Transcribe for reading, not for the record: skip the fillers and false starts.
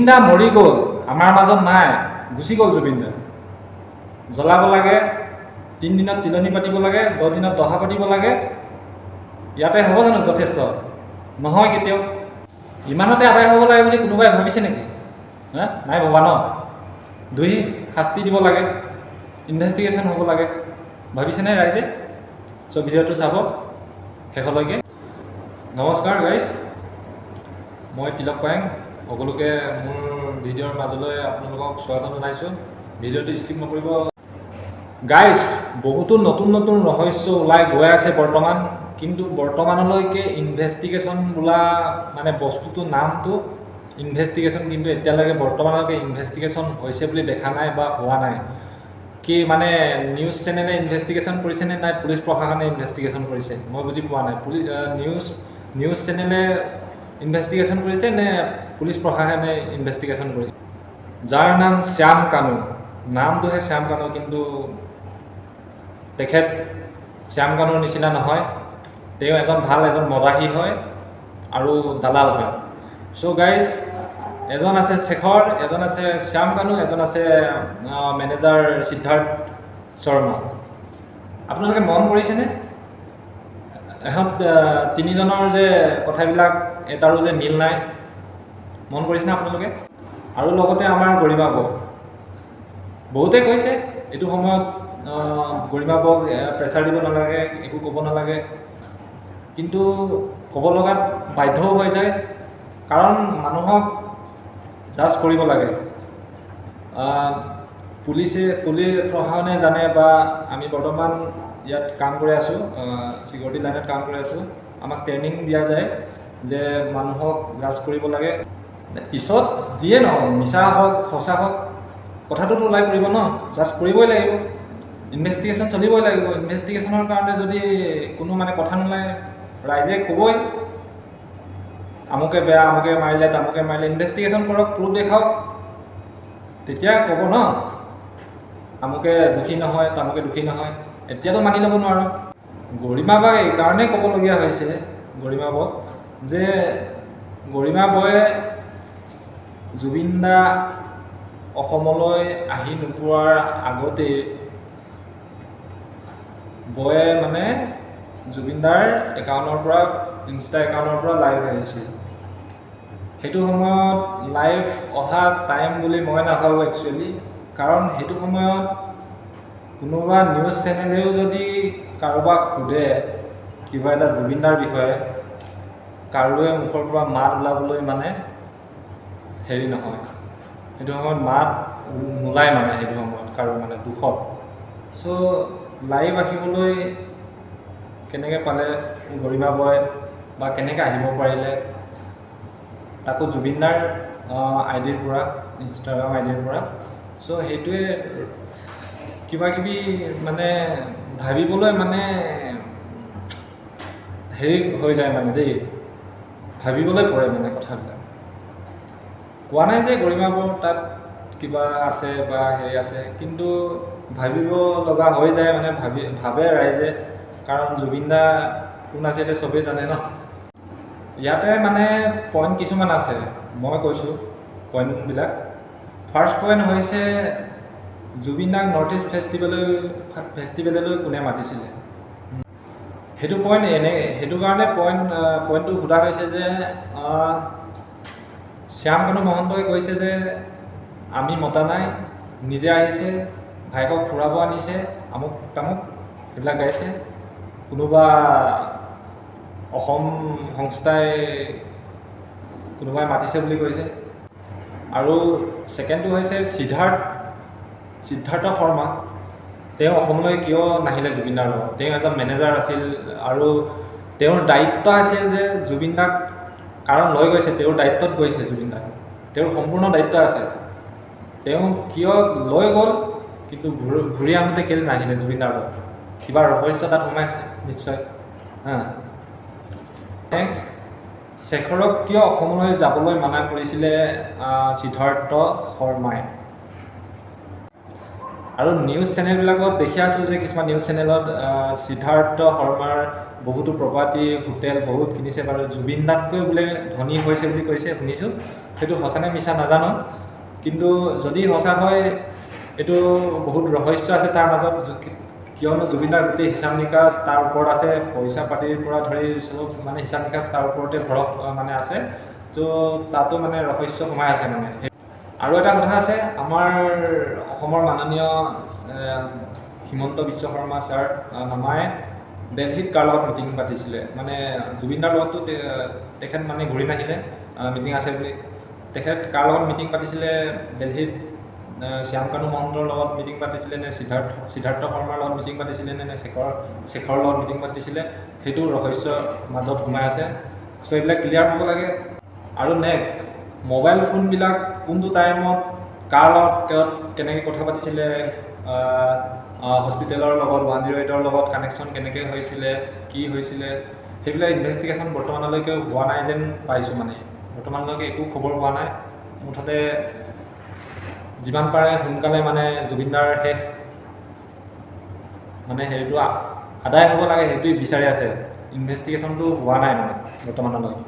দা মৰি গ'ল, আমাৰ মাজত নাই, গুচি গ'ল জুবিন দা। জ্বলাব লাগে, 3 দিনত তিলনি পাতিব লাগে, 10 দিনত দহা পাতিব লাগে। ইয়াতে হ'ব জানো যথেষ্ট? নহয় কেতিয়াও। ইমানতে আদায় হ'ব লাগে বুলি কোনোবাই ভাবিছে নেকি? নাই ভবা ন? দোষীক শাস্তি দিব লাগে, ইনভেষ্টিগেশ্যন হ'ব লাগে, ভাবিছেনে ৰাইজে? চ' ভিডিঅ'টো চাব শেষলৈকে। নমস্কাৰ গাইজ, মই তিলক পায়েং। সকলোকে মোৰ ভিডিঅ'ৰ মাজলৈ আপোনালোকক স্বাগতম জনাইছোঁ। ভিডিঅ'টো স্কিপ নকৰিব। গাইজ, বহুতো নতুন নতুন ৰহস্য ওলাই গৈ আছে বৰ্তমান, কিন্তু বৰ্তমানলৈকে ইনভেষ্টিগেশ্যন বোলা মানে বস্তুটো নামটো ইনভেষ্টিগেশ্যন, কিন্তু এতিয়ালৈকে বৰ্তমানলৈকে ইনভেষ্টিগেশ্যন হৈছে বুলি দেখা নাই বা হোৱা নাই। কি মানে নিউজ চেনেলে ইনভেষ্টিগেশ্যন কৰিছেনে নাই পুলিচ প্ৰশাসনে ইনভেষ্টিগেশ্যন কৰিছে, মই বুজি পোৱা নাই। নিউজ চেনেলে ইনভেষ্টিগেশ্যন কৰিছে নে পুলিচ প্ৰশাসনে ইনভেষ্টিগেশ্যন কৰিছে? যাৰ নাম শ্যাম কানু, নামটোহে শ্যাম কানু, কিন্তু তেখেত শ্যাম কানুৰ নিচিনা নহয়। তেওঁ এজন মদাহী হয় আৰু দালাল হয়। চ' গাইজ, এজন আছে শেখৰ, এজন আছে শ্যাম কানু, এজন আছে মেনেজাৰ সিদ্ধাৰ্থ শৰ্মা। আপোনালোকে মন কৰিছেনে এহঁত তিনিজনৰ যে কথাবিলাক এটাৰো যে মিল নাই? মন কৰিছেনে আপোনালোকে? আৰু লগতে আমাৰ গৰিমা বৌ, বহুতে কৈছে এইটো সময়ত গৰিমা বৌক প্ৰেছাৰ দিব নালাগে, একো ক'ব নালাগে, কিন্তু ক'ব লগাত বাধ্যও হৈ যায়, কাৰণ মানুহক জাজ কৰিব লাগে। পুলিচ প্ৰশাসনে জানে, বা আমি বৰ্তমান ইয়াত কাম কৰি আছোঁ, ছিকিউৰিটি লাইনত কাম কৰি আছোঁ, আমাক ট্ৰেইনিং দিয়া যায় যে মানুহক জাজ কৰিব লাগে। পিছত যিয়ে নহওক, মিছা হওক সঁচা হওক, কথাটোতো ওলাই পৰিব ন, জাজ কৰিবই লাগিব, ইনভেষ্টিগেশ্যন চলিবই লাগিব। ইনভেষ্টিগেশ্যনৰ কাৰণে যদি কোনো মানে কথা নোলায়, ৰাইজে ক'বই আমুকে বেয়া, আমুকে মাৰিলে, তামুকে মাৰিলে। ইনভেষ্টিগেশ্যন কৰক, প্ৰুফ দেখাওক, তেতিয়া ক'ব ন আমুকে দোষী নহয়, তামুকে দোষী নহয়। এতিয়াতো মানি ল'ব নোৱাৰোঁ। গৰিমা বাক এইকাৰণে ক'বলগীয়া হৈছে, গৰিমা বৌক, যে গৰিমা বৌয়ে জুবিন দা অসমলৈ আহি নোপোৱাৰ আগতেই বৌয়ে মানে জুবিন দাৰ একাউণ্টৰ পৰা, ইনষ্টা একাউণ্টৰ পৰা লাইভ আহিছিল। সেইটো সময়ত লাইভ অহা টাইম বুলি মই নাভাবোঁ একচুৱেলি, কাৰণ সেইটো সময়ত কোনোবা নিউজ চেনেলেও যদি কাৰোবাক সোধে কিবা এটা জুবিন দাৰ বিষয়ে, কাৰোৱে মুখৰ পৰা মাত ওলাবলৈ মানে হেৰি নহয়, সেইটো সময়ত মাত নোলায় মানে, সেইটো সময়ত কাৰো মানে দুখত। চ' লাইভ আহিবলৈ কেনেকৈ পালে গৰিমা বৌয়ে, বা কেনেকৈ আহিব পাৰিলে, তাকো জুবিন দাৰ আইডিৰ পৰা, ইনষ্টাগ্ৰাম আইডিৰ পৰা। চ' সেইটোৱে কিবাকিবি মানে ভাবিবলৈ মানে হেৰি হৈ যায় মানে দেই, ভাবিবলৈ পৰে মানে কথাবিলাক। কোৱা নাই যে গৰিমা বৌৰ তাত কিবা আছে বা হেৰি আছে, কিন্তু ভাবিব লগা হৈ যায় মানে, ভাবে ৰাইজে, কাৰণ জুবিন দা কোন আছিলে চবেই জানে ন। ইয়াতে মানে পইণ্ট কিছুমান আছে, মই কৈছোঁ পইণ্টবিলাক। ফাৰ্ষ্ট পইণ্ট হৈছে জুবিন দাক নৰ্থ ইষ্ট ফেষ্টিভেললৈ কোনে মাতিছিলে। সেইটো পইণ্ট সেইটো কাৰণে পইণ্টটো সোধা হৈছে যে শ্যাম কানু মহন্তই কৈছে যে আমি মতা নাই, নিজে আহিছে, ভাইকক ফুৰাব আনিছে, আমুক তামুক সেইবিলাক গাইছে। কোনোবা অসম সংস্থাই কোনোবাই মাতিছে বুলি কৈছে। আৰু ছেকেণ্ডটো হৈছে সিদ্ধাৰ্থ শৰ্মা। তেওঁ অসমলৈ কিয় নাহিলে জুবিন দাৰ লগত? তেওঁ এজন মেনেজাৰ আছিল, আৰু তেওঁৰ দায়িত্ব আছিল যে জুবিন দাক, কাৰণ লৈ গৈছে, তেওঁৰ দায়িত্বত গৈছে জুবিন দাক, তেওঁৰ সম্পূৰ্ণ দায়িত্ব আছে। তেওঁ কিয় লৈ গ'ল, কিন্তু ঘূৰি আহোঁতে কেলৈ নাহিলে জুবিন দাৰ লগত? কিবা ৰহস্য তাত সোমাই আছে নিশ্চয়। নেক্সট, শেখৰক কিয় অসমলৈ যাবলৈ মানা কৰিছিলে সিদ্ধাৰ্থ শৰ্মাই? আৰু নিউজ চেনেলবিলাকত দেখি আছোঁ যে কিছুমান নিউজ চেনেলত সিদ্ধাৰ্থ শৰ্মাৰ বহুতো প্ৰপাৰ্টি হোটেল বহুত কিনিছে বাৰু, জুবিন দাতকৈ বোলে ধনী হৈছে বুলি কৈছে শুনিছোঁ। সেইটো সঁচানে মিছা নাজানো, কিন্তু যদি সঁচা হয় এইটো বহুত ৰহস্য আছে তাৰ মাজত, কিয়নো জুবিন দাৰ গোটেই হিচাপ নিকাচ তাৰ ওপৰত আছে, পইচা পাতিৰ পৰা ধৰি চব মানে হিচাপ নিকাচ তাৰ ওপৰতে মানে আছে। তো তাতো মানে ৰহস্য সোমাই আছে মানে। আৰু এটা কথা আছে, আমাৰ অসমৰ মাননীয় হিমন্ত বিশ্ব শৰ্মা ছাৰ মামাই দিল্লীত কাৰ লগত মিটিং পাতিছিলে, মানে জুবিন দাৰ লগততো তেখেত মানে ঘূৰি নাহিলে, মিটিং আছে বুলি। তেখেত কাৰ লগত মিটিং পাতিছিলে দিল্লীত, শ্যামকানু মহন্তৰ লগত মিটিং পাতিছিলে নে সিদ্ধাৰ্থ শৰ্মাৰ লগত মিটিং পাতিছিলে নে শেখৰৰ লগত মিটিং পাতিছিলে, সেইটো ৰহস্য মাজত সোমাই আছে। চ' এইবিলাক ক্লিয়াৰ হ'ব লাগে। আৰু নেক্সট, মোবাইল ফোনবিলাক কোনটো টাইমত কাৰ লগত কেনেকৈ কথা পাতিছিলে, হস্পিটেলৰ লগত 108ৰ লগত কানেকশ্যন কেনেকৈ হৈছিলে, কি হৈছিলে, সেইবিলাক ইনভেষ্টিগেশ্যন বৰ্তমানলৈকে হোৱা নাই যেন পাইছোঁ। মানে বৰ্তমানলৈকে একো খবৰ হোৱা নাই। মুঠতে যিমান পাৰে সোনকালে মানে জুবিনদাৰ শেষ মানে হেৰিটো আদায় হ'ব লাগে, সেইটোৱে বিচাৰি আছে। ইনভেষ্টিগেশ্যনটো হোৱা নাই মানে বৰ্তমানলৈকে।